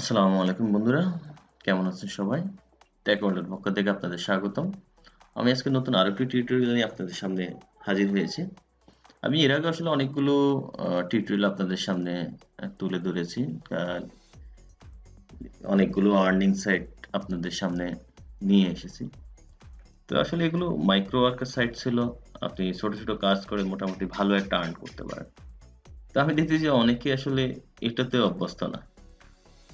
আসসালামু আলাইকুম বন্ধুরা, কেমন আছেন সবাই? techworldtw পক্ষ থেকে আপনাদের স্বাগতম। আমি আজকে নতুন আরেকটি টিউটোরিয়াল নিয়ে আপনাদের সামনে হাজির হয়েছি। আমি এর আগে আসলে অনেকগুলো টিউটোরিয়াল আপনাদের সামনে তুলে ধরেছি। আ অনেকগুলো আর্নিং সাইট আপনাদের সামনে নিয়ে এসেছি। তো আসলে এগুলো মাইক্রো ওয়ার্কার সাইট ছিল। আপনি ছোট, ছোট কাজ করে মোটামুটি ভালো একটা আর্ন করতে পারেন। তো আমি দেখতেছি যে অনেকেই আসলে এটাতে অভ্যস্ত না।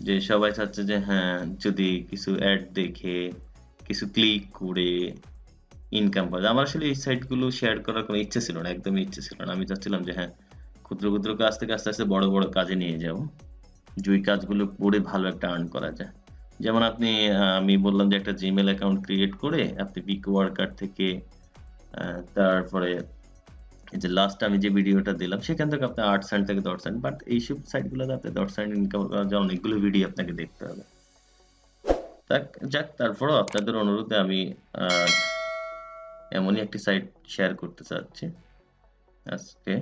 যে সবাই চাচ্ছে যে হ্যাঁ, যদি কিছু অ্যাড দেখে, কিছু ক্লিক করে ইনকাম করা যায়। আমার আসলে এই সাইট গুলো শেয়ার করার কোনো ইচ্ছে ছিল না। একদমই ইচ্ছে ছিল না। আমি চাচ্ছিলাম যে হ্যাঁ, ক্ষুদ্র, ক্ষুদ্র কাজ থেকে আস্তে, আস্তে বড়, বড় কাজে নিয়ে যাবো। যে ওই কাজগুলো করে ভালো একটা আর্ন করা যায়। যেমন আপনি আমি বললাম যে একটা Gmail অ্যাকাউন্ট ক্রিয়েট করে আপনি পিক ওয়ার্কার থেকে তারপরে এই যে লাস্ট আমি যে ভিডিওটা দিলাম সেখান থেকে আপনি ৮ সেন্ট থেকে ১০ সেন্ট। বাট এইসব সাইট গুলোতে আপনি ১০ সেন্ট ইনকাম করার জন্য অনেকগুলো ভিডিও আপনাকে দেখতে হবে। যাক যাক তারপরেও আপনাদের অনুরোধে আমি আ এমনই একটি সাইট শেয়ার করতে চাচ্ছি আজকে,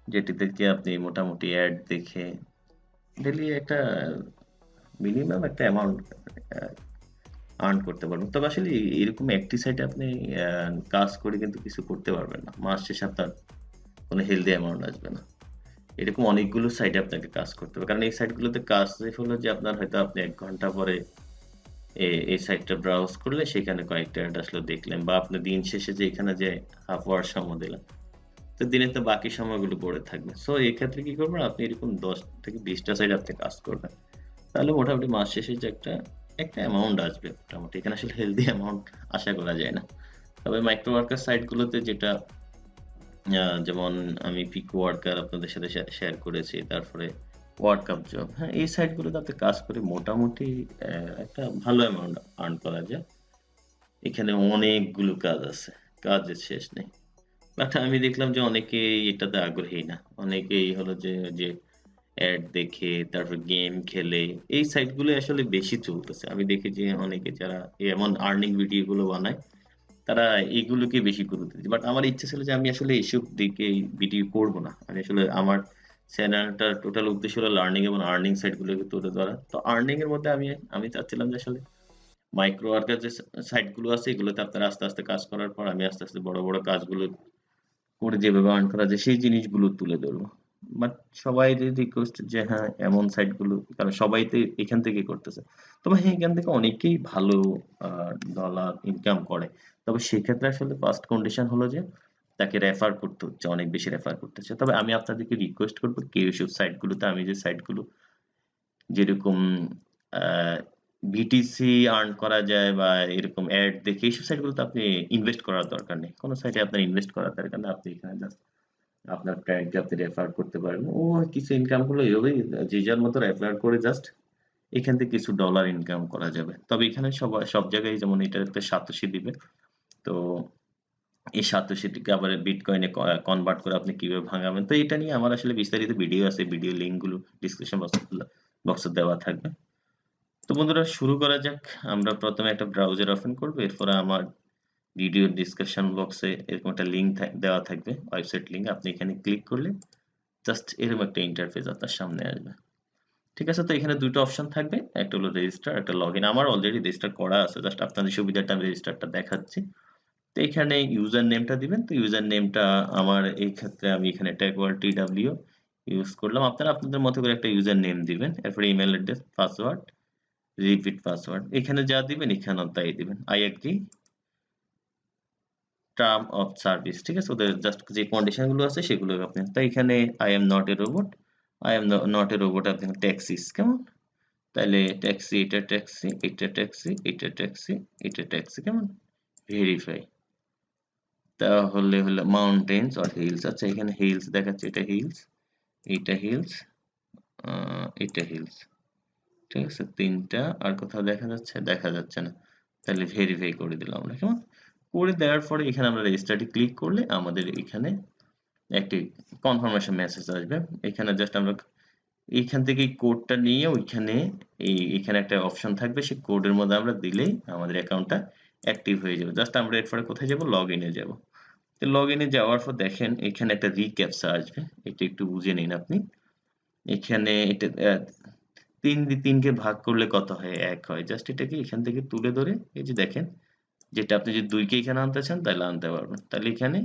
যেটিতে কি আপনি মোটামুটি অ্যাড দেখে ডেইলি একটা মিনিমাম একটা অ্যামাউন্ট আ আর্ন করতে পারবেন। তবে আসলে এরকম একটি সাইটে আপনি আ কাজ করে কিন্তু কিছু করতে পারবেন না। মাস শেষে আপনার কোনো হেলথি অ্যামাউন্ট আসবে না। এরকম অনেকগুলো সাইটে আপনাকে কাজ করতে হবে। কারণ এই সাইটগুলোতে কাজ হলো যে আপনার হয়তো আপনি ১ ঘন্টা পরে এই সাইটটা ব্রাউজ করলে সেখানে কয়েকটা অ্যাড আসলো দেখলেন বা আপনি দিন শেষে যে এখানে যে হাফ আওয়ার সময় দিলেন। তো দিনের তো বাকি সময়গুলো পড়ে থাকবে। সো এক্ষেত্রে কি করবেন আপনি এরকম ১০ থেকে ২০ টা সাইট আপনি কাজ করবেন। তাহলে মোটামুটি মাস শেষে যে একটা অ্যামাউন্ট আসবে মোটামুটি। এখানে আসলে হেলথি অ্যামাউন্ট আশা করা যায় না। তবে মাইক্রো ওয়ার্কার সাইট গুলোতে যেটা যেমন আমি পিক ওয়ার্কার আপনাদের সাথে শেয়ার করেছি। তারপরে ওয়ার্কআপ জব। হ্যাঁ, এই সাইট গুলোতে আপনি কাজ করে মোটামুটি একটা ভালো অ্যামাউন্ট আর্ন করা যায়। এখানে অনেকগুলো কাজ আছে। কাজের শেষ নেই। বাট আমি দেখলাম যে অনেকেই এটাতে আগ্রহী না। অনেকেই হলো যে অ্যাড দেখে তারপর গেম খেলে এই সাইট গুলো আসলে বেশি চলতেছে। আমি দেখি যে অনেকে যারা এমন আর্নিং ভিডিও গুলো বানায় তারা এগুলোকে বেশি গুরুত্ব দিচ্ছে। বাট আমার ইচ্ছা ছিল যে আমি আসলে এসব দিকে ভিডিও করব না। আমি আসলে আমার চ্যানেলটার টোটাল উদ্দেশ্য হলো লার্নিং এবং আর্নিং সাইট গুলোকে তুলে ধরা। তো আর্নিং এর মধ্যে আমি চাচ্ছিলাম যে আসলে মাইক্রো ওয়ার্কার যে সাইট গুলো আছে এগুলোতে আপনারা আস্তে, আস্তে কাজ করার পর আমি আস্তে, আস্তে বড়, বড় কাজগুলো করে যেভাবে আর্ন করা যায় সেই জিনিসগুলো তুলে ধরবো। বাট সবাইরই রিকোয়েস্ট যে হ্যাঁ, এমন সাইট গুলো কারণ সবাই তো এখান থেকেই করতেছে। তবে হ্যাঁ, এখান থেকে অনেকেই ভালো আ ডলার ইনকাম করে। তবে সেক্ষেত্রে আসলে ফার্স্ট কন্ডিশন হলো যে তাকে রেফার করতে হচ্ছে, অনেক বেশি রেফার করতে হচ্ছে। তবে আমি আপনাদেরকে রিকোয়েস্ট করব কেউ এসব সাইট গুলোতে আমি যে সাইট গুলো যেরকম আ বিটিসি আর্ন করা যায় বা এরকম এড দেখে এইসব সাইটগুলোতে আপনি ইনভেস্ট করার দরকার নেই। কোন সাইটে আপনার ইনভেস্ট করার দরকার নেই। আপনি এখানে জাস্ট আপনার ক্লায়েন্টকে আপনি রেফার করতে পারবেন। ও কিছু ইনকাম হলো এভাবেই যে যার মতো রেফার করে জাস্ট এখান থেকে কিছু ডলার ইনকাম করা যাবে। তবে এখানে সব জায়গায় যেমন এটার একটা সাতোশি দিবে। তো এই সাতোশিটিকে আবার বিটকয়েনে কনভার্ট করে আপনি কিভাবে ভাঙাবেন। তো এটা নিয়ে আমার আসলে বিস্তারিত ভিডিও আছে। ভিডিও লিঙ্ক গুলো ডিসক্রিপশন বক্সে দেওয়া থাকবে। তো বন্ধুরা শুরু করা যাক। আমরা ১ম এ একটা ব্রাউজার ওপেন করব। এরপরে আমার ভিডিও ডিসক্রিপশন বক্সে এরকম একটা লিঙ্ক দেওয়া থাকবে। Website link. আপনি এখানে ক্লিক করলে জাস্ট এরকম একটা ইন্টারফেস আপনার সামনে আসবে। ঠিক আছে? তো এখানে ২ টা অপশন থাকবে। একটা হলো রেজিস্টার, একটা লগইন। আমার অলরেডি রেজিস্টার করা আছে। জাস্ট আপনাদের সুবিধার্থে আমি রেজিস্টারটা দেখাচ্ছি। তো এখানে ইউজার নেমটা দিবেন। তো ইউজার নেমটা আমার এই ক্ষেত্রে আমি এখানে techworldtw ইউজ করলাম। আপনারা আপনাদের মতো করে একটা ইউজার নেম দিবেন। এরপরে email address, password, repeat password. এখানে যা দিবেন এখানেও তাই দিবেন। I agree term of service. ঠিক আছে? ওদের জাস্ট যে কন্ডিশন গুলো আছে সেগুলো আপনি তো এখানে I am not a robot, I am not a robot আপনি ট্যাক্সিস কেমন? তাইলে ট্যাক্সি, এটা ট্যাক্সি, এটা ট্যাক্সি, এটা ট্যাক্সি, এটা ট্যাক্সি কেমন? ভেরিফাই। তাহলে হলো মাউন্টেন্স অর হিলস। আচ্ছা এখানে হিলস দেখাচ্ছে এটা হিলস, এইটা হিলস, আ এটা হিলস। ঠিক আছে? ৩ টা আর কোথাও দেখা যাচ্ছে? দেখা যাচ্ছে না। তাহলে ভেরিফাই করে দিলাম আমরা, কেমন? করে দেওয়ার পরে এখানে আমরা রেজিস্টারে ক্লিক করলে আমাদের এখানে একটি কনফার্মেশন মেসেজ আসবে। এখানে জাস্ট আমরা এইখান থেকে এই কোডটা নিয়ে ওইখানে এখানে একটা অপশন থাকবে সেই কোডের মধ্যে আমরা দিলেই আমাদের অ্যাকাউন্টটা অ্যাক্টিভ হয়ে যাবে। জাস্ট আমরা এরপরে কোথায় যাবো? লগইন এ যাবো। তো লগইন এ যাওয়ার পর দেখেন এখানে একটা রিক্যাপচা আসবে। এটা একটু বুঝে নিন আপনি। এখানে এটা 3 কে ভাগ করলে কত হয়? ১ হয়। জাস্ট এটাকে এখান থেকে তুলে ধরে এই যে দেখেন, যেটা আপনি যদি ২ কে এখানে আনতে চান তাহলে আনতে পারবেন। তাহলে এখানে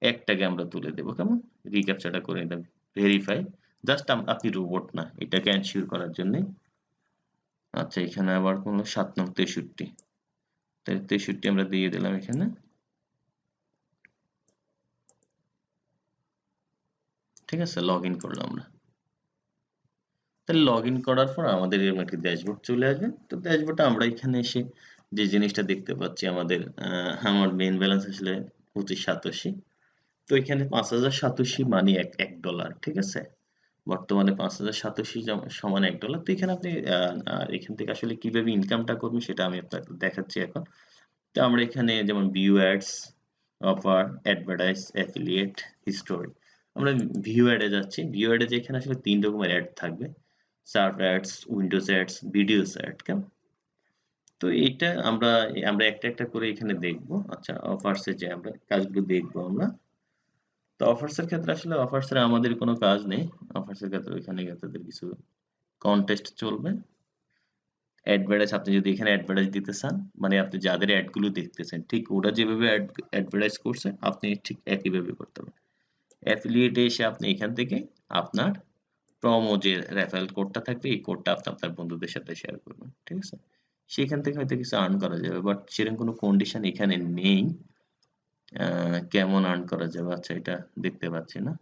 ১ টাকে আমরা তুলে দেব। কেমন? রিক্যাপচাটা করে নিলাম। ভেরিফাই। জাস্ট আপনি রোবট না। এটাকে এনশিওর করার জন্যে। আচ্ছা, এখানে আবার কোন ৭ নং ৬৩। তাহলে ৬৩ আমরা দিয়ে দিলাম এখানে। ঠিক আছে? লগইন করলাম আমরা। তাহলে লগইন করার পর আমাদের এরকম একটা ড্যাশবোর্ড চলে আসবে। তো ড্যাশবোর্ডে আমরা এখানে এসে যে জিনিসটা দেখতে পাচ্ছি আমাদের আমার মেইন ব্যালেন্স আসলে $২৫.৮৭। তো এখানে ৫,০৮৭ মানি $১। ঠিক আছে? বর্তমানে ৫,০৮৭ সমান $১। তো এখানে আপনি এখান থেকে আসলে কিভাবে ইনকামটা করবেন সেটা আমি আপনাকে দেখাচ্ছি এখন। তো আমরা এখানে যেমন view ads, offer, advertise, affiliate, history. আমরা ভিউ অ্যাড এ যাচ্ছি। ভিউ অ্যাড এ যেখানে আসলে ৩ রকমের অ্যাড থাকবে। Serve ads, windows ads, videos ad. কেমন? তো এইটা আমরা আমরা একটা করে এখানে দেখব। আচ্ছা, অফার্স এ যে আমরা কাজগুলো দেখব আমরা। তো অফার্স এর ক্ষেত্রে আসলে অফার্স এর আমাদের কোনো কাজ নেই। অফার্স এর ক্ষেত্রে ওইখানে তাদের কিছু কনটেস্ট চলবে। অ্যাডভার্টাইজ আপনি যদি এখানে অ্যাডভার্টাইজ দিতে চান, মানে আপনি যাদের অ্যাড গুলো দেখতেছেন, ঠিক ওরা যেভাবে অ্যাডভার্টাইজ করছে, আপনি ঠিক একইভাবে করতে পারেন। অ্যাফিলিয়েট এ এসে আপনি এখান থেকে আপনার প্রমো যে রেফারেল কোডটা থাকবে, এই কোডটা আপনি আপনার বন্ধুদের সাথে শেয়ার করবেন। ঠিক আছে? সেখান থেকে হয়তো কিছু আর্ন করা যাবে। বাট সেরকম কোনো কন্ডিশন এখানে নেই। কেমন আর্ন করা যাবে? আচ্ছা, এটা দেখতে পাচ্ছি না।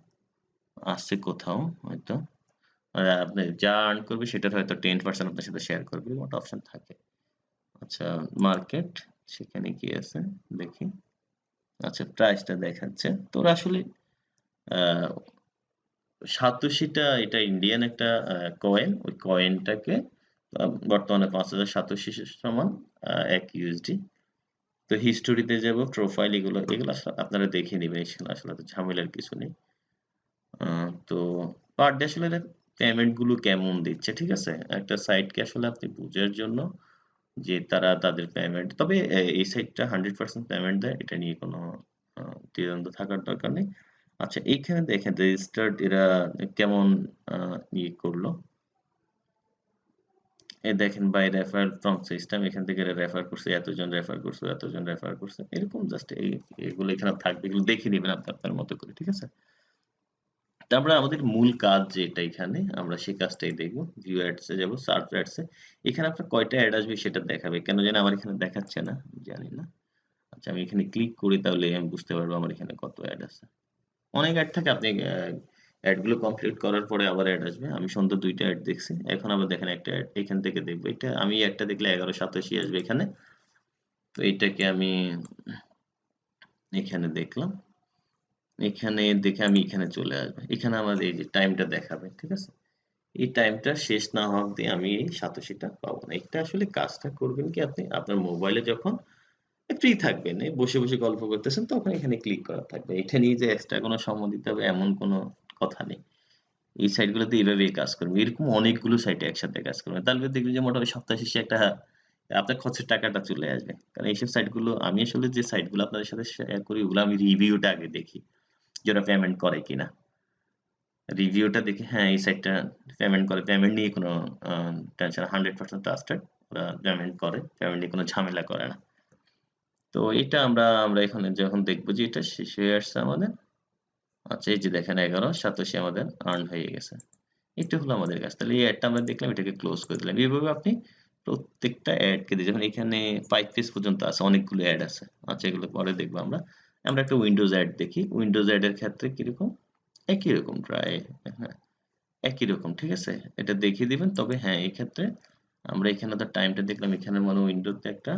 আছে কোথাও হয়তো। আপনি যা আর্ন করবে সেটার হয়তো 10% আপনার সাথে শেয়ার করবে। এরকম একটা অপশন থাকে। আচ্ছা, মার্কেট সেখানে কি আছে দেখি। আচ্ছা, প্রাইসটা দেখাচ্ছে। তো ওরা আসলে আ সাতোশিটা এটা ইন্ডিয়ান একটা কয়েন। ওই কয়েনটাকে বর্তমানে ৫,০৮৭ সমান ১ ইউএসডি। তো হিস্টোরিতে যাব, প্রোফাইল এগুলো আসলে আপনারা দেখে নিবেন। এখানে আসলে এত ঝামেলার কিছু নেই। তো পার ডে আসলে এরা পেমেন্ট গুলো কেমন দিচ্ছে, ঠিক আছে? একটা সাইটকে আসলে আপনি বুঝার জন্য যে তারা তাদের পেমেন্ট, তবে এই সাইটটা 100% পেমেন্ট দেয়। এটা নিয়ে কোনো আ দ্বিধাদ্বন্দ্ব থাকার দরকার নেই। আচ্ছা, এইখানে দেখেন রেজিস্টার্ড এরা কেমন আ করলো। দেখেন বাই রেফারেল ফ্রম সিস্টেম, এখান থেকে এরা রেফার করছে, এতজন রেফার করছে, এতজন রেফার করছে। এরকম জাস্ট এগুলো এখানে থাকবে। এগুলো দেখে নিবেন আপনি আপনার মতো করে। ঠিক আছে? তারপরে আমাদের মূল কাজ যেটা এখানে আমরা সেই কাজটাই দেখব। ভিউ অ্যাডস এ যাব, সার্চ অ্যাডস এ। এখানে আপনার কয়টা অ্যাড আসবে সেটা দেখাবে। কেন জানি আমার এখানে দেখাচ্ছে না, জানি না। আচ্ছা, আমি এখানে ক্লিক করি তাহলে আমি বুঝতে পারবো আমার এখানে কত অ্যাড আছে। অনেক অ্যাড থাকে, আপনি অ্যাড গুলো কমপ্লিট করার পরে আবার অ্যাড আসবে। আমি সন্ধ্যা ২ টা অ্যাড দেখছি। এখন আবার দেখেন একটা অ্যাড এখান থেকে দেখব। এটা আমি একটা দেখলে ১১৮৭ আসবে এখানে। তো এটাকে আমি এখানে দেখলাম। এখানে দেখে আমি এখানে চলে আসবে। এখানে আমার এই যে টাইমটা দেখাবে। ঠিক আছে? এই টাইমটা শেষ না হওয়া অব্দি আমি এই ৮৭ টা পাবো না। এটা আসলে কাজটা করবেন কি আপনি আপনার মোবাইলে যখন ফ্রি থাকবেন, এই বসে গল্প করতেছেন তখন এখানে ক্লিক করা থাকবে। এটা নিয়ে যে এক্সট্রা কোনো সময় দিতে হবে এমন কোনো কথা নেই। এই সাইট গুলোতে এভাবেই কাজ করবে। এরকম অনেকগুলো সাইটে একসাথে কাজ করবে। তাহলে দেখবেন যে মোটামুটি সপ্তাহ শেষে একটা আপনার খরচের টাকাটা চলে আসবে। কারণ এইসব সাইট গুলো আমি আসলে যে সাইট গুলো আপনাদের সাথে শেয়ার করি ওগুলো আমি রিভিউটা আগে দেখি যে ওরা পেমেন্ট করে কিনা। রিভিউটা দেখি, হ্যাঁ, এই সাইটটা পেমেন্ট করে। পেমেন্ট নিয়ে কোনো আ টেনশন 100% ট্রাস্টেড। ওরা পেমেন্ট করে। পেমেন্ট নিয়ে কোনো ঝামেলা করে না। তো এটা আমরা এখানে যখন দেখব যে এটা শেষ হয়ে আসছে আমাদের। আচ্ছা, এই যে দেখেন ১১.৮৭ আমাদের আর্ন হয়ে গেছে। এটা হলো আমাদের কাজ। তাহলে এই এডটা আমরা দেখলাম, এটাকে ক্লোজ করে দিলাম। এভাবে আপনি প্রত্যেকটা এডকে দিয়ে যেমন এখানে ৫ পেজ পর্যন্ত আছে, অনেকগুলো এড আছে। আচ্ছা, এগুলো পরে দেখব আমরা। আমরা একটা উইন্ডোজ এড দেখি। উইন্ডোজ এড এর ক্ষেত্রে কিরকম? একই রকম প্রায়, হ্যাঁ, একই রকম। ঠিক আছে? এটা দেখিয়ে দিবেন। তবে হ্যাঁ, এক্ষেত্রে আমরা এখানে তো টাইমটা দেখলাম। এখানে মনে হয় উইন্ডোতে একটা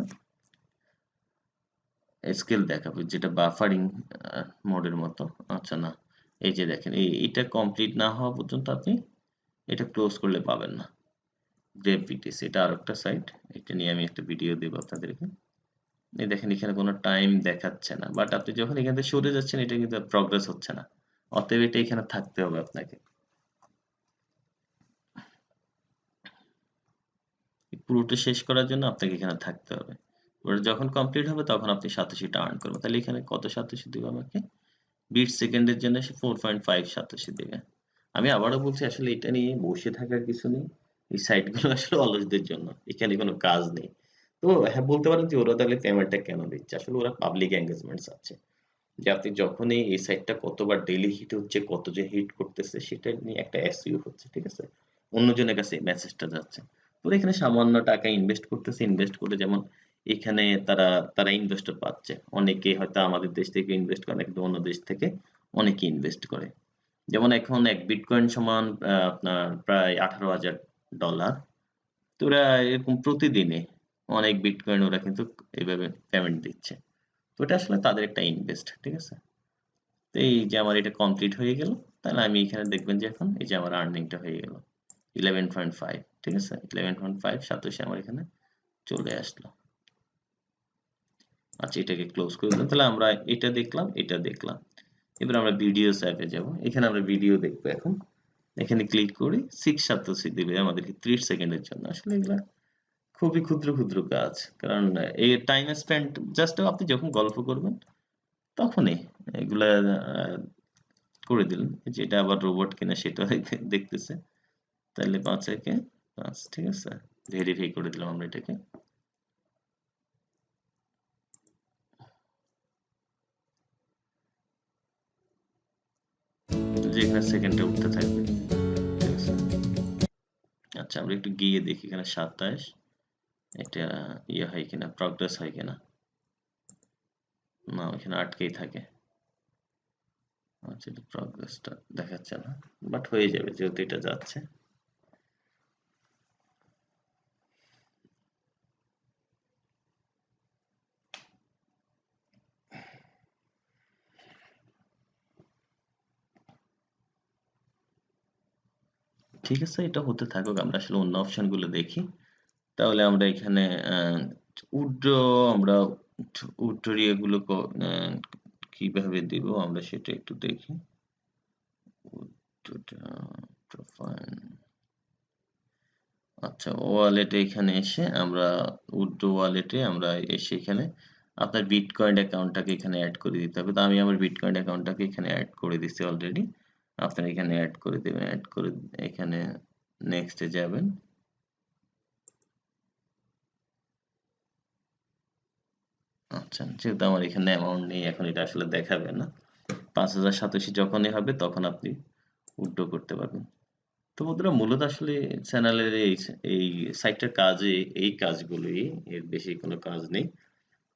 স্কেল দেখাবে যেটা বাফারিং মোডের মতো। আচ্ছা, না। এই যে দেখেন এটা কমপ্লিট না হওয়া পর্যন্ত আপনি এটা ক্লোজ করলে পাবেন না। গ্রেভ বিটিসি এটা আরেকটা সাইট। এটা নিয়ে আমি একটা ভিডিও দেব আপনাদেরকে। এই দেখেন এখানে কোনো টাইম দেখাচ্ছে না। বাট আপনি যখন এখান থেকে সরে যাচ্ছেন এটা কিন্তু প্রগ্রেস হচ্ছে না। অতএব এটা এখানে থাকতে হবে আপনাকে। পুরোটা শেষ করার জন্য আপনাকে এখানে থাকতে হবে। ওটা যখন কমপ্লিট হবে তখন আপনি ৮৭ টা আর্ন করবেন। তাহলে এখানে কত ৮৭ দিবে আমাকে? বিট সেকেন্ডের জন্য সে 4.5 ৮৭ দিবে। আমি আবারও বলছি আসলে এটা নিয়ে বসে থাকার কিছু নেই। এই সাইটগুলো আসলে অলসদের জন্য। এখানে কোনো কাজ নেই। তো হ্যাঁ, বলতে পারেন যে ওরা তাহলে পেমেন্টটা কেন দিচ্ছে? আসলে ওরা পাবলিক এনগেজমেন্ট চাচ্ছে। যে আপনি যখনই এই সাইটটা কতবার ডেইলি হিট হচ্ছে, কতজন হিট করতেছে সেটা নিয়ে একটা এসইও হচ্ছে। ঠিক আছে? অন্যজনের কাছে এই মেসেজটা যাচ্ছে। ওরা এখানে সামান্য টাকা ইনভেস্ট করতেছে। ইনভেস্ট করে যেমন এখানে তারা ইনভেস্টর পাচ্ছে। অনেকে হয়তো আমাদের দেশ থেকে ইনভেস্ট করে, কিন্তু অন্য দেশ থেকে অনেকে ইনভেস্ট করে। যেমন এখন ১ বিটকয়েন সমান আপনার প্রায় $১৮,০০০। তো ওরা এরকম প্রতিদিনে অনেক বিটকয়েন ওরা কিন্তু এভাবে পেমেন্ট দিচ্ছে। তো এটা আসলে তাদের একটা ইনভেস্ট। ঠিক আছে? তো এই যে আমার এটা কমপ্লিট হয়ে গেল। তাহলে আমি এখানে দেখবেন যে এখন এই যে আমার আর্নিংটা হয়ে গেল। 11.5 ঠিক আছে? 11.5 সাতোশি আমার এখানে চলে আসলো। আচ্ছা এটাকে ক্লোজ করে দিলাম। তাহলে আমরা এটা দেখলাম, এটা দেখলাম। এবার আমরা ভিডিওস অ্যাপে যাব। এখানে আমরা ভিডিও দেখবো এখন। এখানে ক্লিক করি 6 সাতোশি দিবে আমাদেরকে 30 সেকেন্ডের জন্য। আসলে এগুলা খুবই ক্ষুদ্র, ক্ষুদ্র কাজ। কারণ এই টাইম স্পেন্ট জাস্ট আপনি যখন গল্প করবেন তখনই এগুলা আ করে দিলেন। যে এটা আবার রোবট কিনা সেটাও দেখতেছে। তাহলে ৫ একে ৫ ঠিক আছে? ভেরিফাই করে দিলাম আমরা এটাকে। যে এখানে সেকেন্ডটা উঠতে থাকবে। ঠিক আছে? আচ্ছা আমরা একটু গিয়ে দেখি এখানে ২৭ এটা ইয়ে হয় কিনা, প্রগ্রেস হয় কিনা। না এখানে আটকেই থাকে। আচ্ছা এটা প্রগ্রেসটা দেখাচ্ছে না। বাট হয়ে যাবে যেহেতু এটা যাচ্ছে। ঠিক আছে এটা হতে থাকুক। আমরা আসলে অন্য অপশন গুলো দেখি। তাহলে আমরা এখানে উইথড্র আমরা উইথড্র ইয়েগুলো কিভাবে দিব আমরা সেটা একটু দেখি। প্রোফাইল আচ্ছা ওয়ালেটে এখানে এসে আমরা উইথড্র ওয়ালেটে আমরা এসে এখানে আপনার বিটকয়েন অ্যাকাউন্টটাকে এখানে অ্যাড করে দিতে হবে। তো আমি আমার বিটকয়েন অ্যাকাউন্টটাকে এখানে অ্যাড করে দিছি অলরেডি। আপনারা এখানে অ্যাড করে দেবেন। অ্যাড করে এখানে নেক্সট এ যাবেন। আচ্ছা যেহেতু আমার এখানে অ্যামাউন্ট নেই এখন এটা আসলে দেখাবে না। ৫,০০০ যখনই হবে তখন আপনি উইথড্র করতে পারবেন। তো বন্ধুরা মূলত আসলে চ্যানেলের এই সাইটটার কাজে এই কাজগুলোই, এর বেশি কোনো কাজ নেই।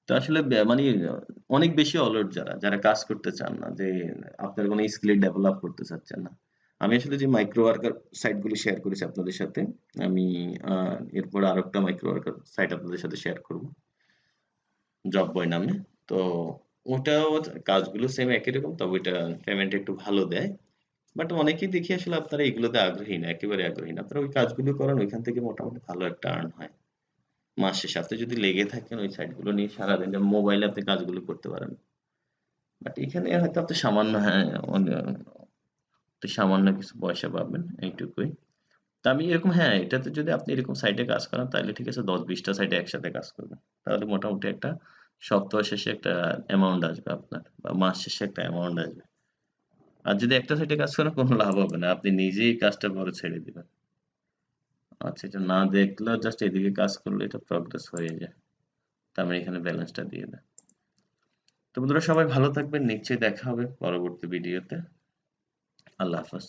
তো আসলে মানে অনেক বেশি অলর্ট যারা কাজ করতে চান না, যে আপনার কোনো স্কিল ডেভেলপ করতে চাচ্ছেন না। আমি আসলে যে মাইক্রো ওয়ার্কার সাইটগুলো শেয়ার করেছি আপনাদের সাথে, আমি এরপর আরেকটা মাইক্রো ওয়ার্কার সাইট আপনাদের সাথে শেয়ার করব জব বয় নামে। তো ওটাও কাজগুলো সেম একই রকম, তবে ওইটা পেমেন্ট একটু ভালো দেয়। বাট অনেকেই দেখি আসলে আপনারা এগুলোতে আগ্রহী না, একেবারে আগ্রহী না। আপনারা ওই কাজগুলো করেন, ওইখান থেকে মোটামুটি ভালো একটা আর্ন হয়। মাস শেষে আপনি যদি লেগে থাকেন ওই সাইটগুলো নিয়ে সারাদিন, যেমন মোবাইলে আপনি কাজগুলো করতে পারেন। বাট এখানে হয়তো আপনি সামান্য হ্যাঁ, আপনি সামান্য কিছু পয়সা পাবেন এইটুকুই। তো আমি এরকম হ্যাঁ, এটাতে যদি আপনি এরকম সাইটে কাজ করেন তাহলে ঠিক আছে ১০-২০ টা সাইটে একসাথে কাজ করবেন। তাহলে মোটামুটি একটা সপ্তাহ শেষে একটা অ্যামাউন্ট আসবে আপনার, বা মাস শেষে একটা অ্যামাউন্ট আসবে। আর যদি একটা সাইটে কাজ করেন কোনো লাভ হবে না। আপনি নিজেই কাজটা পরে ছেড়ে দিবেন। আচ্ছা এটা না দেখলেও জাস্ট এদিকে কাজ করলে এটা প্রগ্রেস হয়ে যায়। তার মানে এখানে ব্যালেন্সটা দিয়ে দেয়। তো বন্ধুরা সবাই ভালো থাকবেন। নিশ্চয়ই দেখা হবে পরবর্তী ভিডিওতে। আল্লাহ হাফেজ।